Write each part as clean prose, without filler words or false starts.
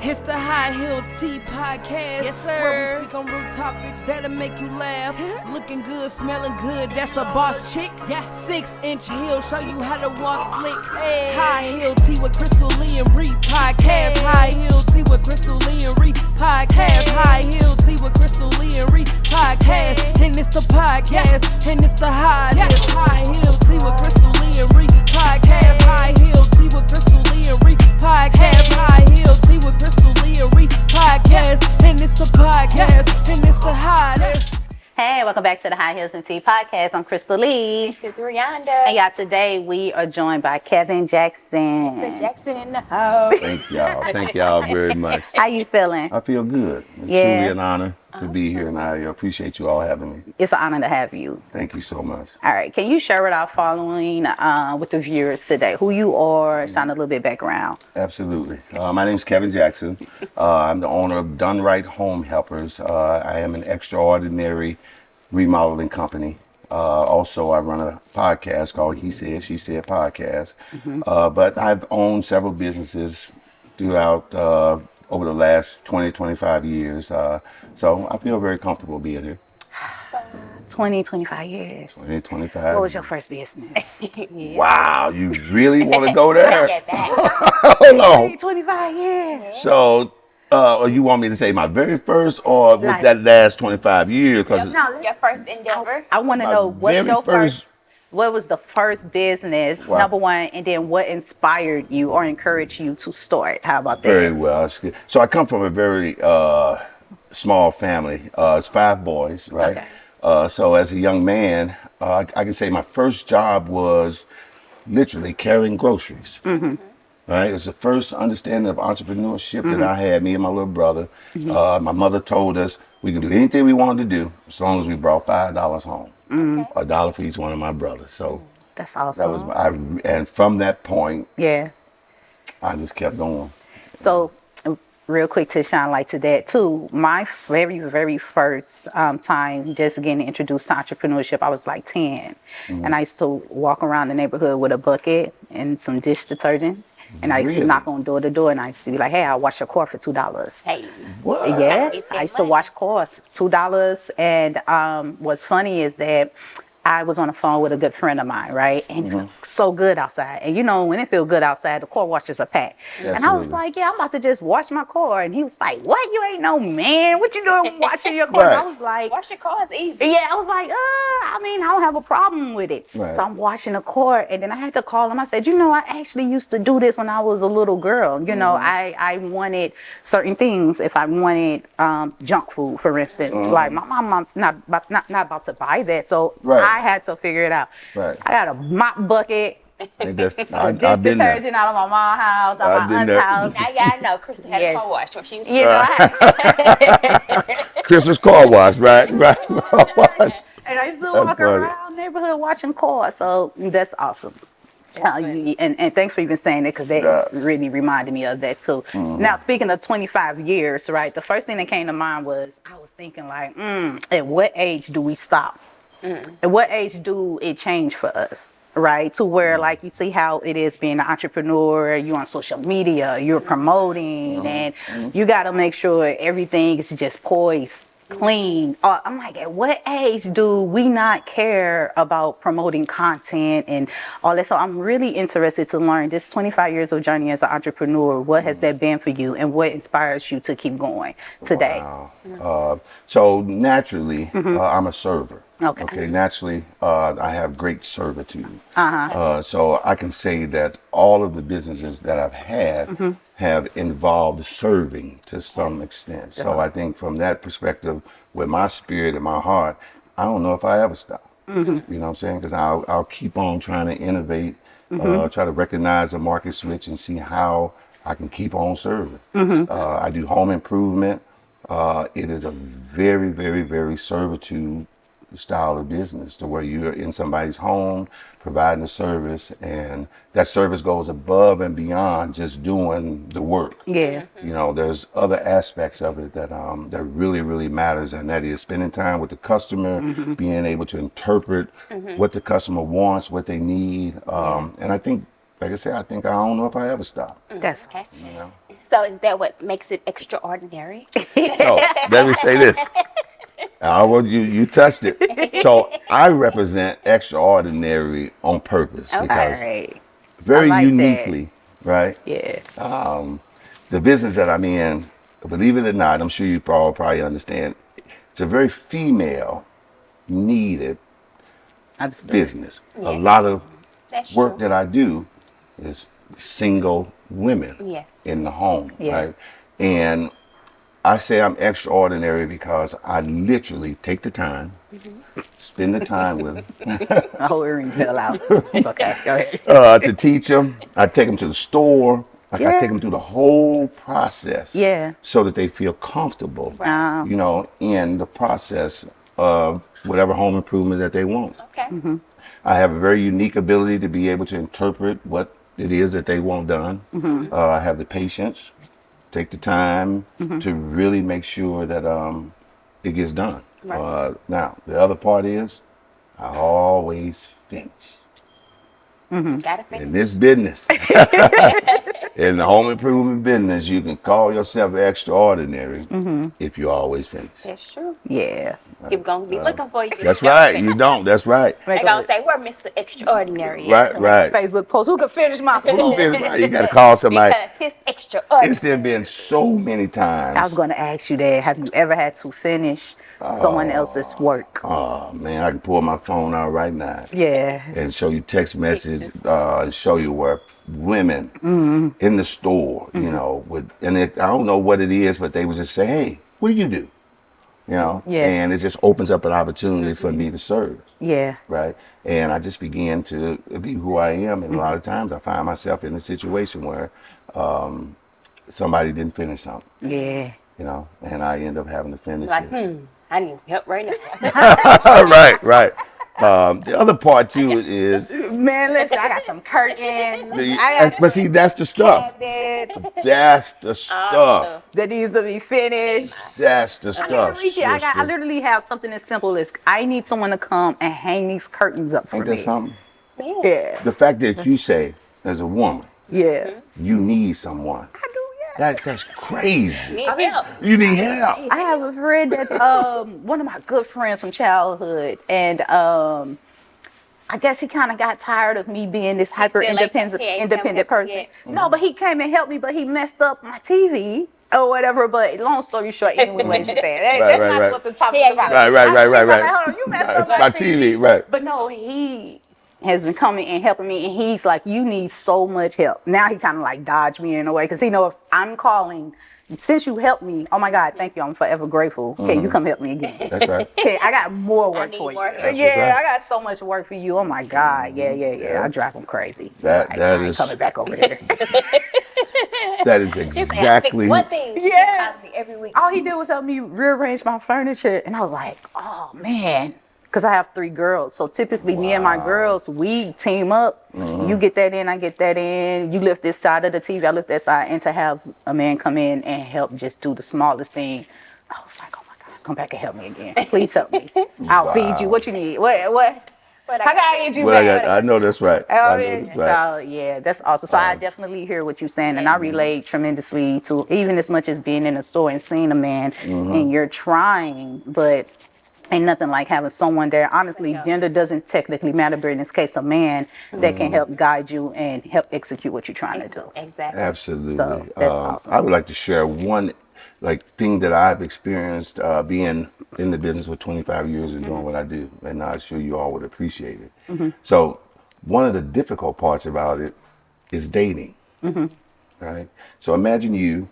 It's the High Heel Tea Podcast. Yes, sir. Where we speak on real topics that'll make you laugh. Looking good, smelling good, that's a boss chick. Yeah. 6-inch heel, show you how to walk slick. Hey. High Heel Tea with Crystal Lee and Reed Podcast. High Heel Tea with Crystal Lee and Reed Podcast. High Heel Tea with Crystal Lee and Reed Podcast. And it's the podcast, and it's the High Heel Tea with Crystal Lee and Reed Podcast. High Heel Tea with Crystal Lee and Reed Podcast. High Heel Tea with Crystal Lee and Reed Podcast. And it's the podcast, and it's the hottest. Hey, welcome back to the High Heels and Tea Podcast. I'm Crystal Lee. This is Rihanna. And y'all, today we are joined by Kevin Jackson. Mr. Jackson in the house. Thank y'all. Thank y'all very much. How you feeling? I feel good. It's Yeah. truly an honor to be here, and I appreciate you all having me. It's an honor to have you. Thank you so much. All right, can you share with our following, with the viewers today, who you are, shine a little bit background? Absolutely. My name is Kevin Jackson. I'm the owner of Done Right Home Helpers. I am an extraordinary remodeling company. Also, I run a podcast called He Said, She Said Podcast. But I've owned several businesses throughout over the last 20, 25 years. So I feel very comfortable being here. 20, 25 years. 20, 25. What was your first business? Wow, you really want to go there? Get back. Hold on. 20, 25 years. So, you want me to say my very first or with Like- that last 25 years? Because No, Your first endeavor. I want to My know what's very your first- what was the first business, Wow. number one, and then what inspired you or encouraged you to start? How about that? very well. So I come from a very small family. It's 5 boys, right? Okay. So as a young man, I can say my first job was literally carrying groceries. Right, it was the first understanding of entrepreneurship that I had. Me and my little brother. My mother told us we could do anything we wanted to do as long as we brought $5 home. $1 for each one of my brothers. So That's that awesome. was and from that point, Yeah. I just kept going. So, real quick to shine light to that too. My very, very first time just getting introduced to entrepreneurship, I was like 10, and I used to walk around the neighborhood with a bucket and some dish detergent. And I used to Really? knock on door to door, and I used to be like, "Hey, I'll wash your car for $2." Hey. What? Yeah, Get that I used to money. wash cars, $2. And what's funny is that I was on the phone with a good friend of mine, right? And it felt so good outside. And you know, when it feels good outside, the car washers are packed. And I was Absolutely. like, yeah, I'm about to just wash my car. And he was like, what? You ain't no man. What you doing washing your car? And I Right. was like, Wash your car is easy. yeah, I was like, I mean, I don't have a problem with it. Right. So I'm washing the car, and then I had to call him. I said, you know, I actually used to do this when I was a little girl. You know, I wanted certain things. If I wanted junk food, for instance, like my mom not about to buy that, so Right. I had to figure it out. Right. I got a mop bucket, It just, dish I've been there. detergent out of my mom's house, out I've of my been aunt's there. house. Now y'all know Crystal had Yes. a car wash when she was You know, Christmas car wash, right? Right. and I used to That's walk funny. around neighborhood watching cars. So that's awesome. And thanks for even saying it, because that Yeah. really reminded me of that too. Now, speaking of 25 years, right, the first thing that came to mind was I was thinking like, at what age do we stop? At what age do it change for us? Right, to where like you see how it is being an entrepreneur, you're on social media, you're promoting, and you got to make sure everything is just poised, clean. I'm like, at what age do we not care about promoting content and all that? So I'm really interested to learn this 25 years of journey as an entrepreneur. What has that been for you, and what inspires you to keep going today? Wow. So naturally, I'm a server. Okay. Naturally, I have great servitude. So I can say that all of the businesses that I've had have involved serving to some extent. So I think from that perspective, with my spirit and my heart, I don't know if I ever stop. You know what I'm saying? Because I'll keep on trying to innovate, try to recognize the market switch and see how I can keep on serving. I do home improvement. It is a very, very, very servitude style of business, to where you're in somebody's home providing a service, and that service goes above and beyond just doing the work. Yeah. You know, there's other aspects of it that that really, really matters, and that is spending time with the customer, being able to interpret what the customer wants, what they need, and I think like I said, I don't know if I ever stop. That's Okay. You know. So is that what makes it extraordinary? So let me say this. You touched it. So I represent extraordinary on purpose Okay. because right. very I like that. uniquely, right? Yeah. The business that I'm in, believe it or not, I'm sure you probably understand, it's a very female needed Understood. business. Yeah. A lot of That's work true. that I do is single women Yeah. in the home, Yeah. right? And I say I'm extraordinary because I literally take the time, spend the time with them, My whole earring fell out. It's okay. Go ahead. to teach them. I take them to the store. Like I Yeah. take them through the whole process, Yeah. so that they feel comfortable, Right. you know, in the process of whatever home improvement that they want. Okay. I have a very unique ability to be able to interpret what it is that they want done. I have the patience, take the time to really make sure that it gets done. Right. Now, the other part is I always finish. Gotta finish. In this business, in the home improvement business, you can call yourself extraordinary if you always finish. That's true. Yeah. People gonna be looking for you. That's right. You don't. That's right. They gonna say we're Mr. Extraordinary. Right. Facebook post. Who could finish my Who food? finish right? You got to call somebody. Because his extraordinary. It's there been so many times. I was going to ask you that. Have you ever had to finish someone else's work? Oh man, I can pull my phone out right now Yeah. and show you text messages, and show you where women in the store, you know, I don't know what it is, but they would just say, "Hey, what do you do?" You know, Yeah. and it just opens up an opportunity for me to serve, Yeah. right? And I just began to be who I am, and a lot of times I find myself in a situation where somebody didn't finish something, Yeah. you know, and I end up having to finish Like, it. I need some help right now. Right. The other part too is, Man, listen, I got some curtains. but see, that's the stuff. Cabinets That's the stuff. that needs to be finished. That's the stuff. I sister. literally have something as simple as I need someone to come and hang these curtains up for Ain't me. that something? Yeah. The fact that you say, as a woman, Yeah. you need someone. I do, yeah. That's crazy. Need help. You need help. I have a friend that's one of my good friends from childhood, and I guess he kind of got tired of me being this hyper still like, independent he ain't independent come help person. yet. No, but he came and helped me, but he messed up my TV or whatever. But long story short, anyway, what you saying? That's right, not right. what the topic Yeah, is about. Right. Like, hold on, you messed up My TV, right. But no, he has been coming and helping me, and he's like, you need so much help. Now he kind of like dodged me in a way, because he know if I'm calling, since you helped me, oh my God, thank you, I'm forever grateful. Can you come help me again? That's right. Okay, I got more work need for you. more help. That's Yeah, right. I got so much work for you. Oh my God, yeah. I drive him crazy. That I ain't is- coming back over there. That is You can exactly. fix one thing. Yes. Yes. Every week. All he did was help me rearrange my furniture, and I was like, oh man. Because I have 3 girls. So typically me and my girls, we team up. You get that in, I get that in. You lift this side of the TV, I lift that side. And to have a man come in and help just do the smallest thing, I was like, oh my God, come back and help me again. Please help me. I'll feed you. What you need? What? But How can I get you Well, back? I know that's right. I know Okay. that's right. So yeah, that's awesome. So I definitely hear what you're saying, and I relate tremendously to, even as much as being in a store and seeing a man and you're trying, but ain't nothing like having someone there. Honestly, gender doesn't technically matter, but in this case, a man that can help guide you and help execute what you're trying to do. Exactly. Absolutely. So, that's awesome. I would like to share one thing that I've experienced being in the business for 25 years and doing what I do, and I'm sure you all would appreciate it. So one of the difficult parts about it is dating. Right? So imagine you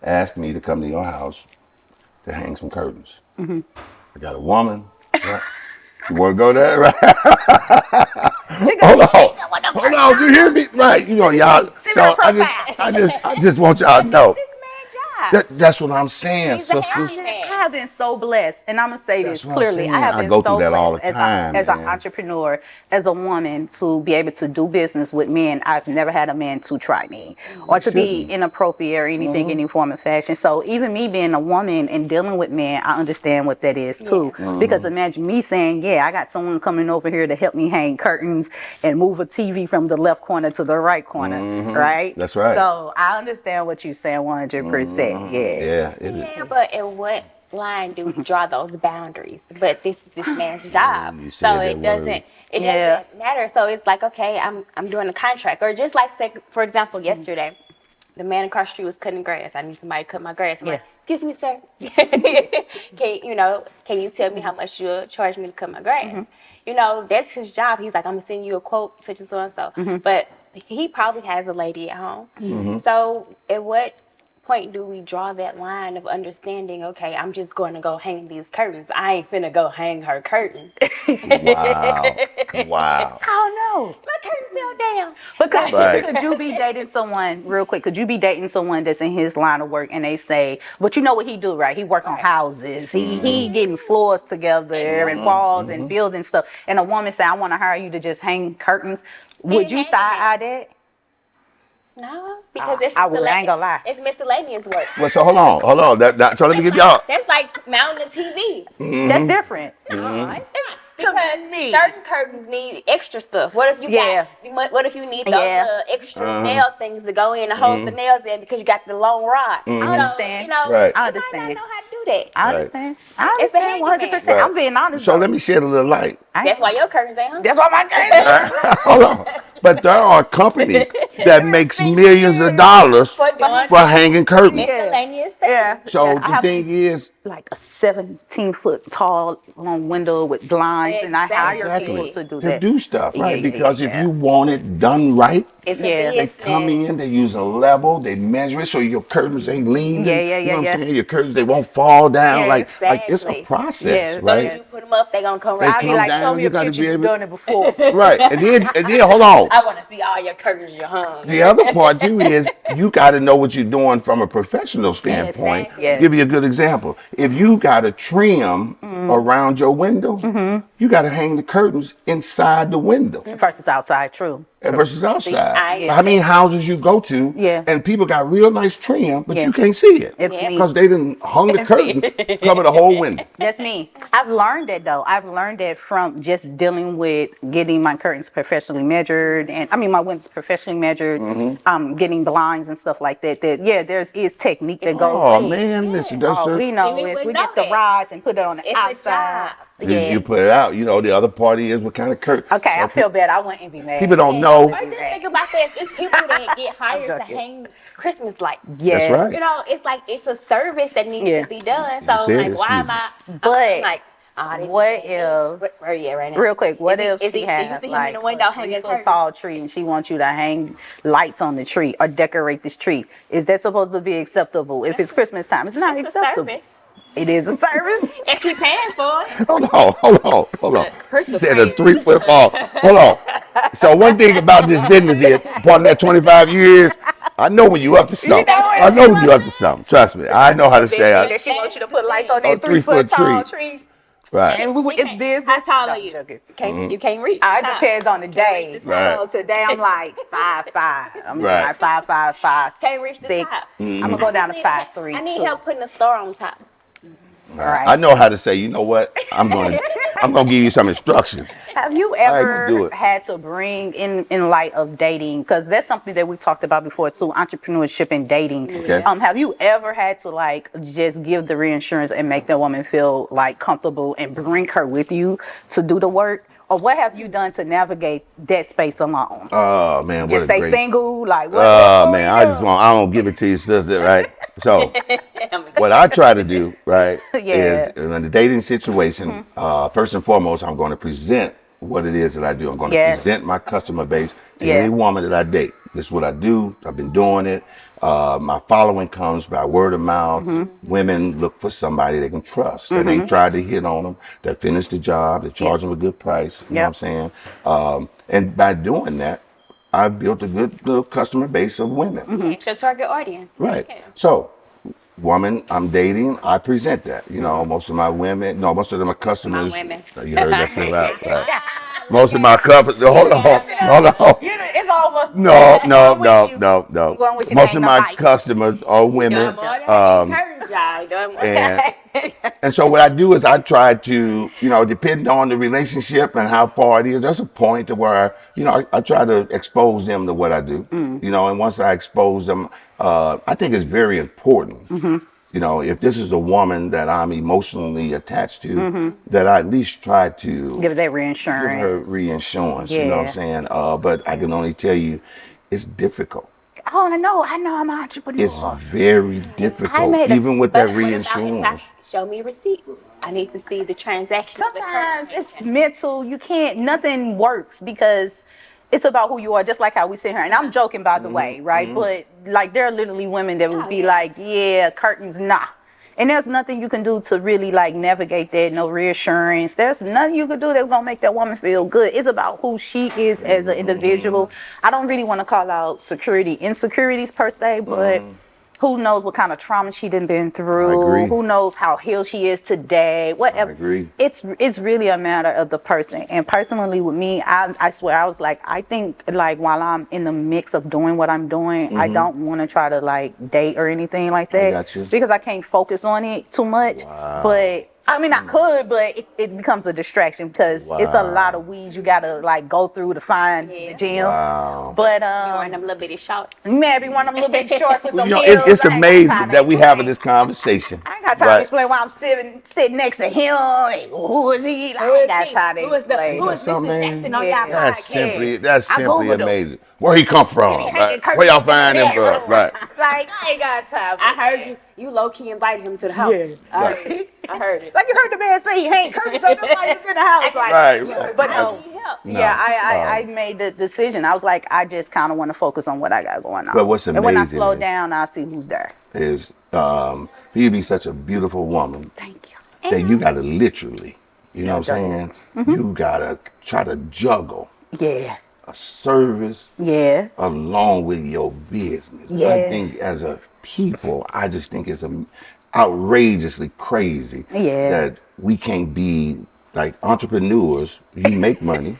ask me to come to your house to hang some curtains. I got a woman. Right? You want to go there? Right? Hold on. You hear me? Right. You know, y'all. So I just want y'all to know. This man's job. That's what I'm saying, He's a sisters. handyman. have been so blessed, and I'm gonna say That's this what I'm clearly. saying. I have I been go so through that all blessed the time, as an man. entrepreneur, as a woman, to be able to do business with men. I've never had a man to try me or to be inappropriate or anything, any form of fashion. So even me being a woman and dealing with men, I understand what that is too. Because imagine me saying, yeah, I got someone coming over here to help me hang curtains and move a TV from the left corner to the right corner, right? That's right. So I understand what you're saying 100%. Yeah. Yeah, it is. Yeah, but at what line do we draw those boundaries? But this is this man's job, you so said it that doesn't word. doesn't matter. So it's like, okay, I'm doing a contract, or just like, say, for example, yesterday, the man across the street was cutting grass. I need somebody to cut my grass. I'm like, excuse me, sir. Can you tell me how much you'll charge me to cut my grass? You know, that's his job. He's like, I'm gonna send you a quote, such and so and so. But he probably has a lady at home. So at what point do we draw that line of understanding, okay, I'm just going to go hang these curtains. I ain't finna go hang her curtain. Wow. Wow. I don't know. My curtain fell down. Because Right. could you be dating someone, real quick, could you be dating someone that's in his line of work and they say, but you know what he do, right? He work on houses. He getting floors together and walls and building stuff. And a woman say, I want to hire you to just hang curtains. Would you side-eye that? No, because I would, I ain't gonna lie. it's miscellaneous work. Well, so hold on. So let me give y'all. That's like mounting a TV. That's different. No, it's not. To Because me. certain curtains need extra stuff. What if you what if you need those extra nail things to go in and hold the nails in because you got the long rod? I understand. You know, Right. you I might understand. not know how to do that. I Right. understand. I It's a understand handyman. 100%. I'm being honest. So though. let me shed a little light. That's why your curtains ain't hung. That's why my curtains. Hold on. But there are companies that makes millions of dollars For doing for hanging curtains. miscellaneous things. Yeah. So I the have thing is, like a 17-foot tall long window with blinds, and I hire Exactly. people to do to that. do stuff, right? Yeah, Because yeah, if yeah. you want it done right, It's Yeah. a they business. come in, they use a level, they measure it so your curtains ain't leaning. Yeah, yeah, You know what yeah, I'm saying? Your curtains, they won't fall down. Yeah, like it's a exactly. process, Yeah, So right? as you put them up, they gonna come They right. I'll be come like, down, show me you a gotta picture be you've able- done it before. Right. And then hold on. I want to see all your curtains you hung. The other part too is you got to know what you're doing from a professional standpoint. Exactly. Yes. Give you a good example. If you got a trim around your window, you got to hang the curtains inside the window Versus outside, true. versus outside. I- How many houses you go to, Yeah. and people got real nice trim, but Yeah. you can't see it It's me. because they didn't hung the curtain, cover the whole window. That's me. I've learned that though. I've learned that from just dealing with getting my curtains professionally measured, and I mean my windows professionally measured, getting blinds and stuff like that. There's technique that goes. Oh in. man, listen, that's All we know See, we is we wouldn't get know the that. rods and put it on the It's a outside. job. you put it out. You know, the other party is what kind of curtain. Okay, I feel bad. I wouldn't be mad. People don't know. Or just think about this. It's people that get hired to joking. hang Christmas lights. Yeah. That's right. You know, it's like it's a service that needs Yeah. to be done. So said like, it, why excuse am I? But I'm like, this what is- if- Where are you at right now? Real quick, what if you she see has him like in the window a hanging 3-foot curtains? tall tree and she wants you to hang lights on the tree or decorate this tree? Is that supposed to be acceptable if it's Christmas time? It's not It's a acceptable. service. It is a service. If you paying for it. Hold on. She Christmas said a crazy. 3-foot fall. Hold on. So one thing about this business is, part of that 25 years, I know when you up to something. I know when you up to something. Trust me. I know how to stay out. She wants you to put lights on A that 3-foot 3-foot tall tree. tree. Right. And it's business. How tall No, are I'm you? joking. You can't reach. the It top. depends on the day. Right. So today I'm like 5'5". I'm Right. like 5'5", 5'6". Can't reach the top. I'm gonna go down to 5'3". I need too. help putting a star on top. Right. I know how to say, you know what? I'm gonna give you some instructions. Have you I ain't gonna do ever it. had to bring in light of dating? Because that's something that we talked about before too, entrepreneurship and dating. Okay. Have you ever had to like just give the reinsurance and make the woman feel like comfortable and bring her with you to do the work? Or what have you done to navigate that space alone? Oh man, what Just a stay great. single, like what? Oh man, I don't give it to you, sister, right? So what I try to do, right, Yeah. is in the dating situation, first and foremost, I'm going to present what it is that I do. I'm going to Yes. present my customer base to Yeah. any woman that I date. This is what I do. I've been doing it. My following comes by word of mouth. Women look for somebody they can trust. That ain't tried to hit on them. That finished the job. That charge them a good price. You know what I'm saying? And by doing that, I've built a good little customer base of women. It's your target audience. Right. Yeah. So woman I'm dating, I present that. You know, most of my women, no, most of my customers. My women. You heard that stuff out. Right. Ah, Most of look my at customers. Hold on, hold on. It's over. No, no, Going with no, you. no, no. Going with you, Most there of ain't no my mics. customers are you. women. Doing more than hanging curtains, y'all. Doing more. And so what I do is I try to, you know, depending on the relationship and how far it is, there's a point to where, you know, I try to expose them to what I do, you know, and once I expose them, I think it's very important, you know, if this is a woman that I'm emotionally attached to, that I at least try to Give it that give her reinsurance. reinsurance, you know what I'm Yeah. saying? But I can only tell you, it's difficult. Oh, I know, I'm an entrepreneur. It's very difficult, made a- even with But that what about if I reinsurance. show me receipts? I need to see the transaction. of the Sometimes current it's mental. You can't, nothing works because it's about who you are, just like how we sit here. And I'm joking, by the way, right? But like, there are literally women that would Oh, be yeah. like, yeah, curtains, nah. And there's nothing you can do to really like navigate that, no reassurance. There's nothing you can do that's gonna make that woman feel good. It's about who she is as an individual. I don't really want to call out security insecurities per se, but who knows what kind of trauma she done been through? agree. Who knows how healed she is today? Whatever. I agree. It's really a matter of the person. And personally, with me, I swear I was like, I think like while I'm in the mix of doing what I'm doing, I don't want to try to like date or anything like that got you. because I can't focus on it too much. But I mean, I could, but it becomes a distraction because it's a lot of weeds you gotta like go through to find the gems. Wow. But You wearing them little bitty shorts. maybe one of them little bit shorts with them You know, heels. it's I ain't got amazing time to that we explain. having this conversation. I ain't got time to explain why I'm sitting next to him. Like, who is he? I ain't got time to Who is explain. Mr. something? Jackson on Yeah. y'all That's podcast? that's I simply Googled him. amazing. Where he come from? Hanging Right? curtains Where y'all in find the him from? bedroom. Right. Like, I ain't got time for I heard that. you low key invited him to the house. Yeah. I heard it. Like you heard the man say he hang curtains on this while he's in the house. Like, Right. but How no. do you help? Yeah, I made the decision. I was like, I just kind of want to focus on what I got going on. But what's and when I amazing slow is- down, I'll see who's there. Is for you to be such a beautiful woman Thank you. that you gotta literally, you know what I'm saying? Mm-hmm. You gotta try to juggle Yeah. a service Yeah. along with your business. I Yeah. think as a people, I just think it's outrageously crazy Yeah. that we can't be like entrepreneurs. You make money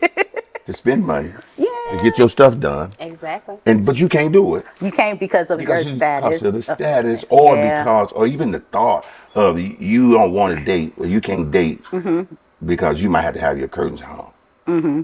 to spend money to get your stuff done, Exactly. but you can't do it You can't because of your status. because of the status, Yeah. or even the thought of you don't want to date or you can't date Mm-hmm. because you might have to have your curtains hung.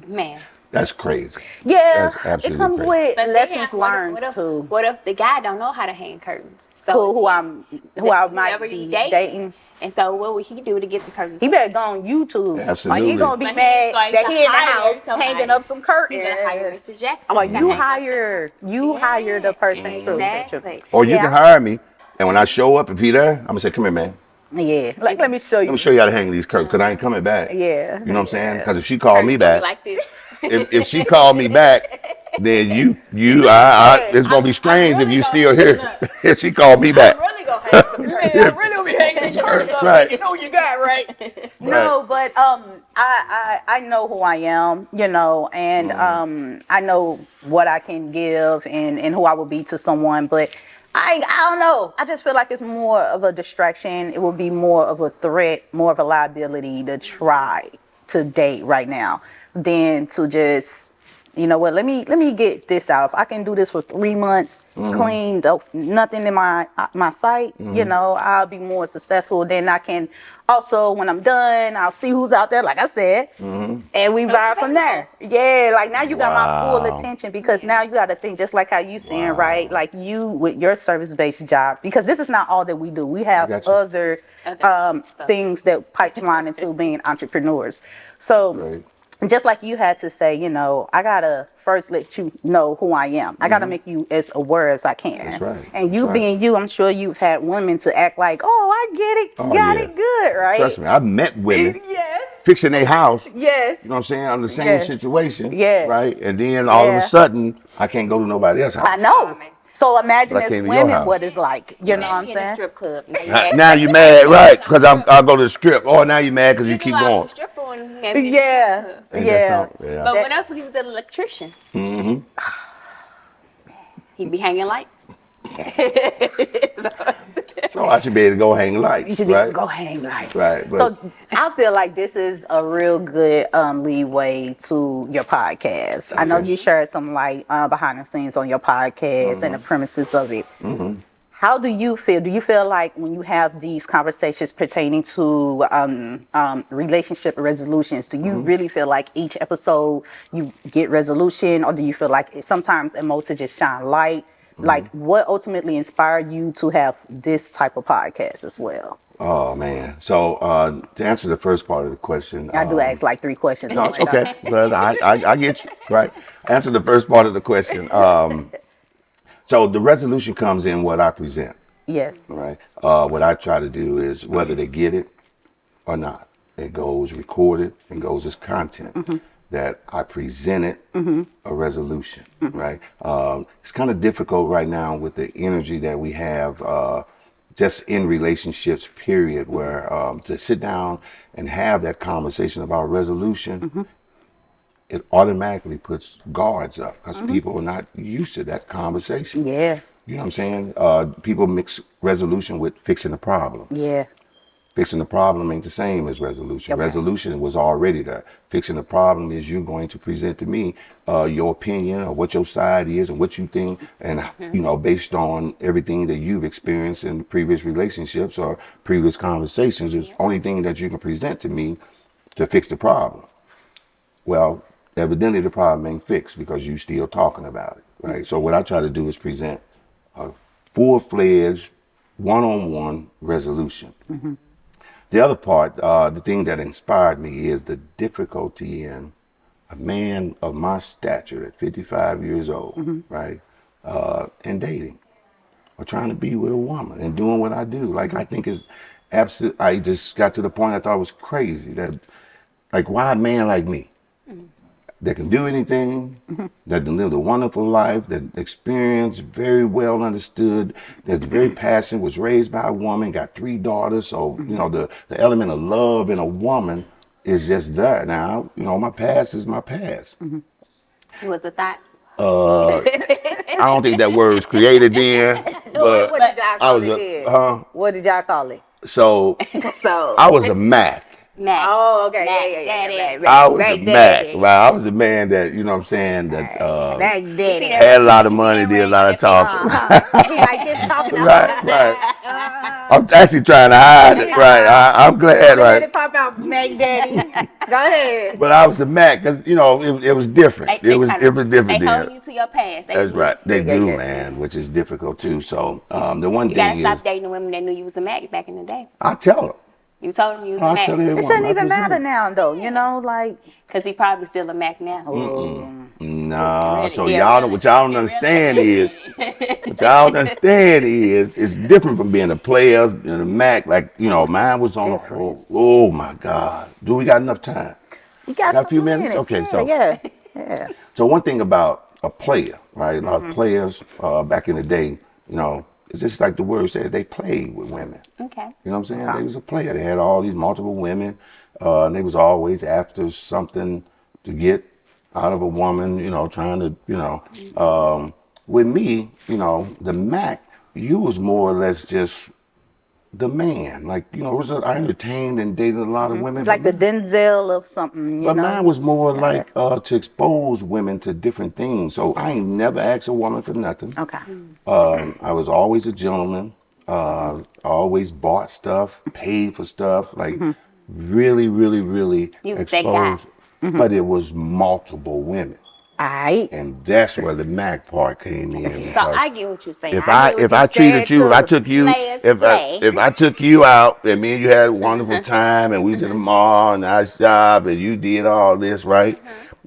Man. That's crazy. Yeah, That's it absolutely comes crazy. with But lessons then, learned what if, too. What if the guy don't know how to hang curtains? So Who I might whoever be you dating. And so what would he do to get the curtains? He better go on YouTube. Absolutely. Or he gonna be But mad he's going that to he in the hire house somebody. hanging up some curtains. He's gonna hire Mr. Jackson. Oh, to you hang up hire the person too. Exactly. Or you Yeah. can hire me, and when I show up, if he there, I'm gonna say, "Come here, man. Yeah, like let me show you. Let me show you how to hang these curtains, because I ain't coming back." Yeah. You know what I'm saying? Because if she called me Curtains gonna be back, like this. if she called me back, then it's gonna be strange if you still here. If she called me back, Really gonna hang some curtains. Yeah, I really gonna be hanging these curtains up. Right. You know you got right. No, but I know who I am, you know, and I know what I can give and who I will be to someone, but I don't know. I just feel like it's more of a distraction. It will be more of a threat, more of a liability to try to date right now than to just, you know what, let me get this out. If I can do this for 3 months, clean, nothing in my sight, you know, I'll be more successful. Then I can also, when I'm done, I'll see who's out there, like I said, and we vibe from there. Yeah, like now you got my full attention because now you got to think just like how you saying, right? Like you with your service-based job, because this is not all that we do. We have got you. other things that pipeline into being entrepreneurs. So. Right. Just like you had to say, you know, I gotta first let you know who I am. I gotta make you as aware as I can. That's right. And you That's right. being you, I'm sure you've had women to act like, oh, I get it, Oh, got yeah. it good, right? Trust me, I've met women Yes. fixing their house. Yes. You know what I'm saying? On the same Yeah. situation. Yeah. Right? And then all of Yeah. a sudden, I can't go to nobody else's I house. know. So imagine But I as came to your women house. what it's like. You know what I'm In the saying? strip club. Now you mad, right? Because I'll go to the strip. Oh, now you mad because you keep going. Yeah. Ain't that Yeah. something? Yeah. But what if he was an electrician? Mm-hmm. He'd be hanging lights. So I should be able to go hang lights. You should be right? able to go hang lights. Right. But So I feel like this is a real good leeway to your podcast. I know you shared some like behind the scenes on your podcast and the premises of it. How do you feel? Do you feel like when you have these conversations pertaining to relationship resolutions, do you really feel like each episode you get resolution, or do you feel like sometimes emotions just shine light? Like, what ultimately inspired you to have this type of podcast as well? Oh man! So to answer the first part of the question, I do ask like 3 questions. no, it's okay, but I get you right. Answer the first part of the question. So the resolution comes in what I present. Yes. Right. What I try to do is whether they get it or not, it goes recorded and goes as content that I presented a resolution. Right. It's kind of difficult right now with the energy that we have. Just in relationships, period, where to sit down and have that conversation about resolution, it automatically puts guards up because people are not used to that conversation. Yeah. You know what I'm saying? People mix resolution with fixing the problem. Yeah. Fixing the problem ain't the same as resolution. Okay. Resolution was already there. Fixing the problem is you going to present to me your opinion or what your side is and what you think, and you know, based on everything that you've experienced in previous relationships or previous conversations, is the only thing that you can present to me to fix the problem. Well, evidently the problem ain't fixed because you still talking about it, right? So what I try to do is present a full-fledged, one-on-one resolution. The other part, the thing that inspired me is the difficulty in a man of my stature at 55 years old, right, and dating or trying to be with a woman and doing what I do. Like, I think it's absolute. I just got to the point I thought it was crazy that, like, why a man like me that can do anything, that can live a wonderful life, that experience very well understood, that's very passionate, was raised by a woman, got 3 daughters. So, you know, the element of love in a woman is just there. Now, you know, my past is my past. It was a thought. I don't think that word was created then, but What did y'all I call was it then? What did y'all call it? so So. I was a Mac. Mac. Oh, okay. Mac, Yeah. I was a Mac. Right? I was a man that, you know what I'm saying, that Back daddy. had a lot of money, did a lot of talking. He like this talking Right. I'm actually trying to hide it. Right. I'm glad. Let Right. it pop out, Mac Daddy. Go ahead. But I was a Mac because, you know, it was different. It was different They then. holding you to your past. That's right. They do, man, which is difficult too. So the one You gotta thing stop is, dating the women that knew you was a Mac back in the day. I tell them. You told him you was I a Mac. tell everyone. It shouldn't I even present. matter now, though. You know, like. Because he probably still a Mac now. No, so Yeah, y'all really. what y'all don't understand is it's different from being a player and a Mac. Like, you know, mine was on a oh my God. Do we got enough time? You got a few minutes? Okay, so Yeah. so one thing about a player, right? A lot of players back in the day, you know, it's just like the word says, they played with women. Okay. You know what I'm saying? They was a player. They had all these multiple women, and they was always after something to get out of a woman, you know, trying to, you know. With me, you know, the Mac, you was more or less just the man. Like, you know, I entertained and dated a lot of women. Like the Denzel of something, you But know? mine was more like to expose women to different things. So I ain't never asked a woman for nothing. Okay. I was always a gentleman. Always bought stuff, paid for stuff. Like really, really, really You was that guy. exposed. But it was multiple women. Aight. And that's where the Mac part came in. So I get what you're saying. If I get what I you're treated saying you, if I too. took you, Players if play. I took you out and me and you had a wonderful time and we was in the mall and I shop and you did all this, right?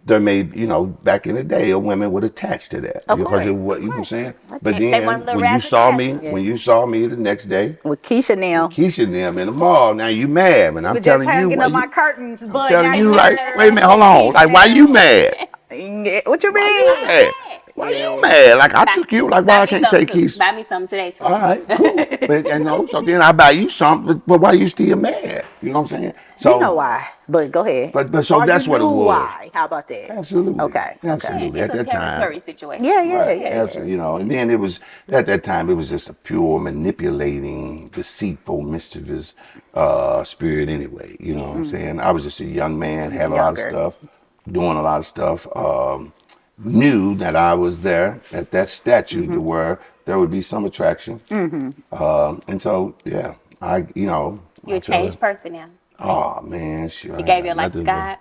There may, you know, back in the day, a women would attach to that because it was, you know what I'm saying. But They then want a little when razzle-dazzle. you saw me the next day, With Keisha now. Keisha and them in the mall, now you mad, and I'm Just telling you, hanging why up my you, curtains, but telling now you you like, wait a minute, hold on, like why you mad? What you mean? Hey, Why you mad? Like I took you. Like why I can't take keys? Buy me something today too. All right, cool. But you know, so then I buy you something. But why you still mad? You know what I'm saying? So You know why, but go ahead. But so Or that's you what it knew was. why. How about that? Absolutely. Okay. Absolutely. It's At a that time. territory situation. Yeah. Absolutely. You know, and then it was at that time it was just a pure manipulating, deceitful, mischievous spirit anyway. You know what I'm saying? I was just a young man, had a lot of Younger. stuff, doing a lot of stuff. Knew that I was there at that statue to where there would be some attraction. And so yeah, You're a changed person now. Oh man, sure. He gave your life to God.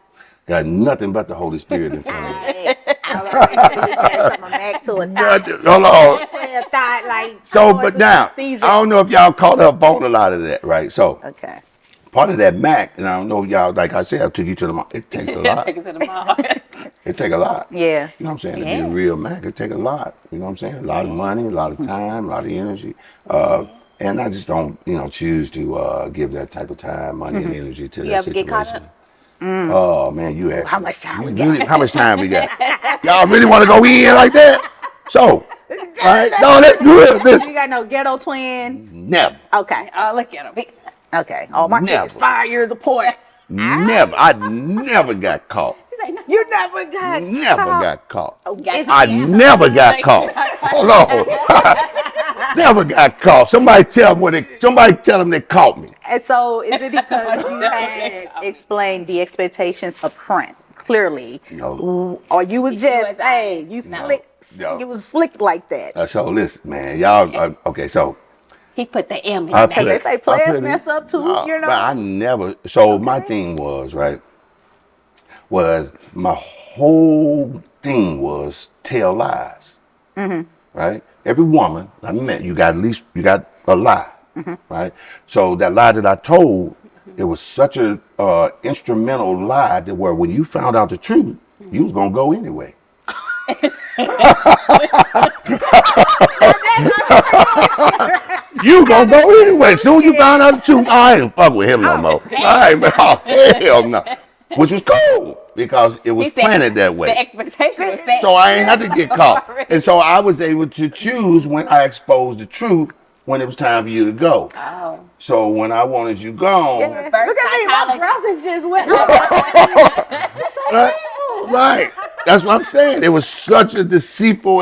Got nothing but the Holy Spirit in front of me. From a Mac to a thought. Hold on. A thought like. So, but now, I don't know if y'all caught up on a lot of that, right? So, Okay. part of that Mac, and I don't know y'all, like I said, I took you to the mall. It takes a lot. Take it to the mall. It take a lot. Yeah. You know what I'm saying? To be Yeah. a real Mac, it take a lot. You know what I'm saying? A lot of money, a lot of time, a lot of energy. And I just don't, choose to give that type of time, money, and energy to You that ever get caught situation. up? Oh man, you actually. How much time we really, how much time we got? Y'all really want to go in like that? So, all right? No, that's good. You Listen, got no ghetto twins? never, Okay. Oh, look at him. Okay. Oh, my Never. kids 5 years apart. never. I never got caught. You never got Never caught. got caught. It's- I never got caught. Hold on. Never got caught. Somebody tell them they caught me. And so, is it because you had explained the expectations up front clearly, No. or you was just, hey, you No. slick, No. you was slick like that? So listen, man, y'all. Okay, so He put the M in I there. put- They say I players put it- mess up too, No, you know? But I never. So my thing was was my whole thing was tell lies. Right? Every woman I met, you got a lie. Right? So that lie that I told, it was such a instrumental lie that where when you found out the truth, you was gonna go anyway. You gonna go anyway. Soon you found out the truth, I ain't fuck with him no more. I ain't, hell no. Which was cool because it was He said planted that way. The expectation was set. So I ain't had to get caught. And so I was able to choose when I exposed the truth when it was time for you to go. Oh. So when I wanted you gone, Look at me, my psychology. brothers just went. right. That's what I'm saying. It was such a deceitful,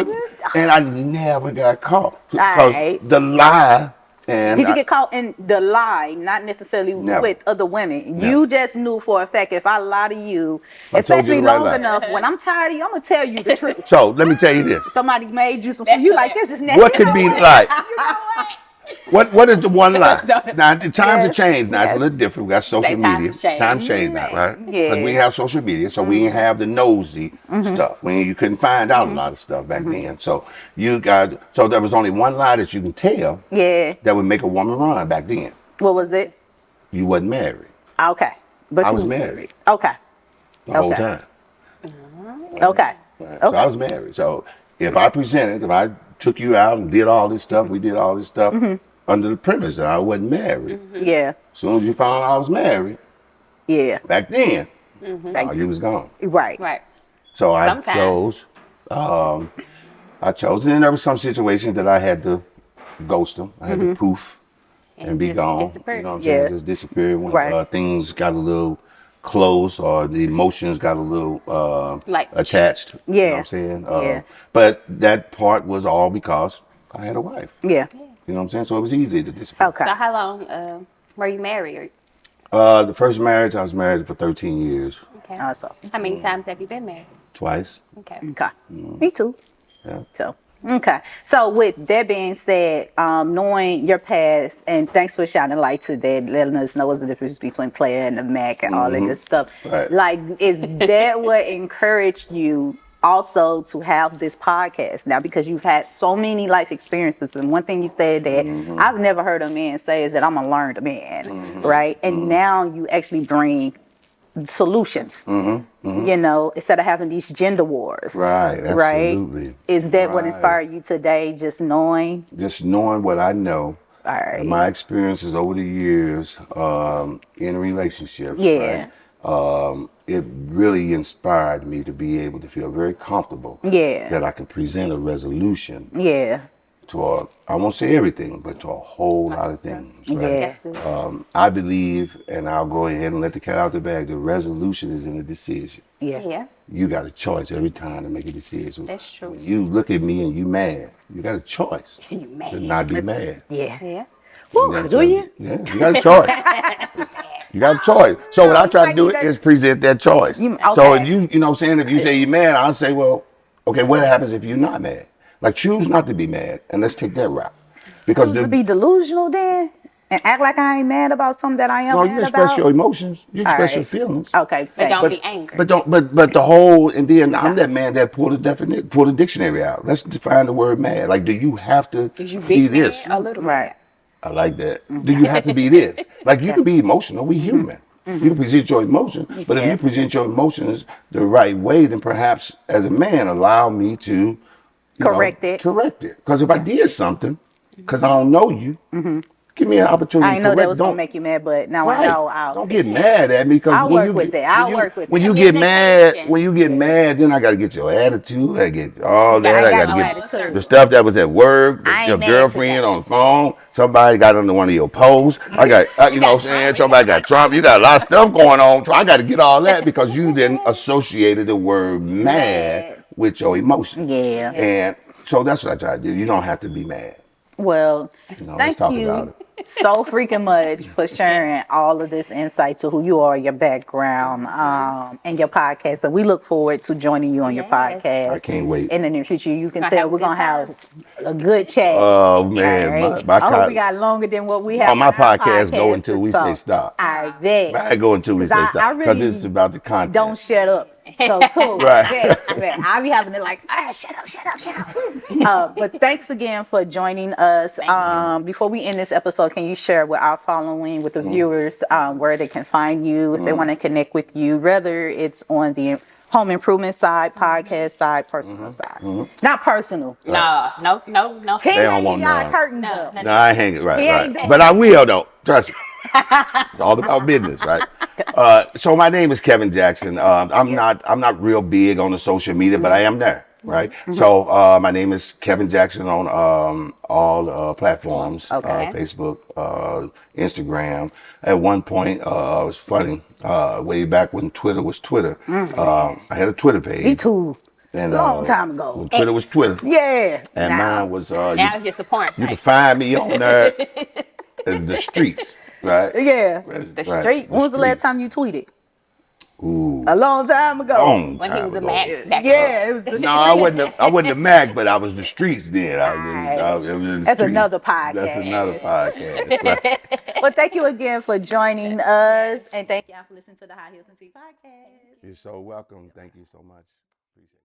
and I never got caught because Alright. the lie. And Did you get caught in the lie, not necessarily Never. with other women? Never. You just knew for a fact if I lie to you, I told you especially the right long lie. enough, when I'm tired of you, I'm gonna tell you the truth. So let me tell you this. Somebody made you some food. You like this is nasty. What could be like? What is the one lie? Now the times have changed. Now it's a little different. We got social media. Times changed now, right? Yeah. Because we have social media, so we didn't have the nosy stuff. When you couldn't find out a lot of stuff back then. So there was only one lie that you can tell Yeah. that would make a woman run back then. What was it? You wasn't married. Okay. But I you was married Okay. the whole Okay. time. Okay. Right? So I was married. So if I took you out and did all this stuff, we did all this stuff under the premise that I wasn't married. Yeah. As soon as you found out I was married, Yeah. back then, you was gone. Right. Right. So I Sometimes. chose. And then there was some situations that I had to ghost them. I had to poof and be just gone. disappear. You know what I'm saying? Yeah. Just disappear when Right. things got a little close or the emotions got a little Like- attached. You know Yeah. what I'm saying? Yeah. But that part was all because I had a wife. Yeah. You know what I'm saying? So it was easy to disappear. Okay. So how long were you married? The first marriage, I was married for 13 years, Okay. Oh, that's awesome. How many times have you been married? twice. Okay. Okay. Me too. Yeah. So, okay. So, with that being said, knowing your past, and thanks for shining light to that, letting us know what's the difference between player and the Mac and all that good stuff. Right. Like, is that what encouraged you also to have this podcast now? Because you've had so many life experiences, and one thing you said that I've never heard a man say is that I'm a learned man, right? And now you actually bring solutions. You know, instead of having these gender wars. Right, absolutely. Right? Is that what Right. inspired you today? Just knowing? Just knowing what I know, All right. and my experiences over the years in relationships, Yeah. right? it really inspired me to be able to feel very comfortable Yeah. that I could present a resolution Yeah. I won't say everything, but to a whole lot of things. Right? Yeah. That's good. I believe, and I'll go ahead and let the cat out the bag, the resolution is in the decision. Yeah. Yeah, You got a choice every time to make a decision. that's true. When you look at me and you mad, you got a choice You mad. to not be mad. Yeah. Yeah. Woo, And do you? Yeah, you got a choice. You got a choice. So what I try to do is present that choice. So okay. if you know what I'm saying, if you say you're mad, I'll say, well, okay, what happens if you're not mad? Like choose not to be mad, and let's take that route. Because To be delusional then and act like I ain't mad about something that I am no, mad you express about. your emotions, you express your right. feelings. Okay. But thank don't you. be angry. But the whole and then I'm that man that pulled the dictionary out. Let's define the word mad. Like, do you have to Is you be big this? mad or little Right. I like that. Do you have to be this? Like you can be emotional. We human. You can present your emotions, but if Yeah. you present your emotions the right way, then perhaps as a man, allow me to Correct it. Correct it. Because if I did something, because I don't know you, give me an opportunity I to didn't know correct. that was gonna make you mad, but now I know I'll Don't get mad at me because I'll work with that. I'll work with when that. you Give get them mad, patience. when you get mad, then I got to get your attitude. I get all that. I got got no to get attitude. the stuff that was at work, I your ain't mad girlfriend today. on the phone. Somebody got under one of your posts. I got, you know what I'm saying? Somebody got Trump. You got a lot of stuff going on. So I got to get all that because you then associated the word mad with your emotion. Yeah. And so that's what I try to do. You don't have to be mad. Well, Let's thank talk about you it. so freaking much for sharing all of this insight to who you are, your background, and your podcast. And we look forward to joining you on your Yes. podcast. I can't wait. In the near future, you can Gonna tell have a we're good gonna have time. a good chat. Oh All man, right. my I hope we got longer than what we have. my on our podcast go until to we say talk. stop. I bet. I go until we 'Cause say I stop because really it's about the content. Don't shut up. So cool. Right. I bet. I'll be having it like, shut up. But thanks again for joining us. Before we end this episode, can you share with our following, with the viewers, where they can find you if they want to connect with you, whether it's on the home improvement side, podcast side, personal side. Not personal. No. He They don't ain't want got none. curtains No, up. no. No, I ain't it right, He ain't right. doing But I will though. Trust me. It's all about business, right? So my name is Kevin Jackson. I'm not real big on the social media, but I am there, right? So my name is Kevin Jackson on all platforms, Okay. Facebook, Instagram. At one point, it was funny, way back when Twitter was Twitter. I had a Twitter page. Me too. And, Long time ago. When Twitter was Twitter. Yeah. And mine was Now it's just a porn you can site. find me on there as the streets, right? Yeah. The street. When was the last time you tweeted? Ooh, A long time ago. long When he time was a ago. Mac back Yeah, it was the No, I wasn't a Mac, but I was the streets then. It was the That's streets. another podcast. That's another podcast. Right? Well, thank you again for joining us, and thank y'all for listening to the High Heels and Tea podcast. You're so welcome. Thank you so much. Appreciate it.